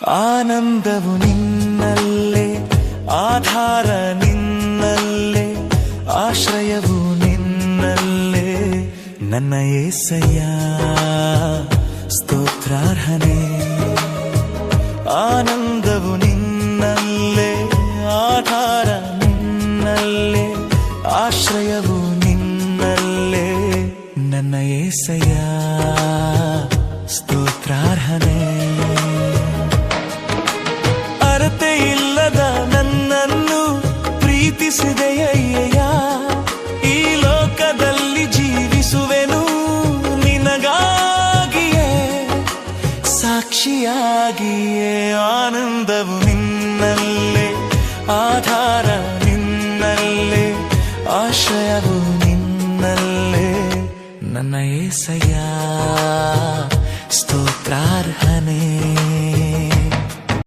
ಆನಂದವು ನಿನ್ನಲ್ಲೇ, ಆಧಾರ ನಿನ್ನಲ್ಲೇ, ಆಶ್ರಯವು ನಿನ್ನಲ್ಲೇ ನನ್ನ యేసయ్య ಸ್ತೋತ್ರಾರ್ಹನೇ. ಆನಂದವು ನಿನ್ನಲ್ಲೇ, ಆಧಾರ ನಿನ್ನಲ್ಲೇ, ಆಶ್ರಯವು ನಿನ್ನಲ್ಲೇ ನನ್ನ యేసయ్య ಸ್ತೋತ್ರಾರ್ಹನೇ. ಅರತೆ ಇಲ್ಲದ ನನ್ನನ್ನು ಪ್ರೀತಿಸಿದೆಯಯ್ಯ, ಈ ಲೋಕದಲ್ಲಿ ಜೀವಿಸುವೆನು ನಿನಗಾಗಿಯೇ, ಸಾಕ್ಷಿಯಾಗಿಯೇ. ಆನಂದವು ನಿನ್ನಲ್ಲೇ, ಆಧಾರ ನಿನ್ನಲ್ಲೇ, ಆಶ್ರಯವು ನಿನ್ನಲ್ಲೇ ನನ್ನ యేసయ్య ಸ್ತೋತ್ರಾರ್ಹನೇ.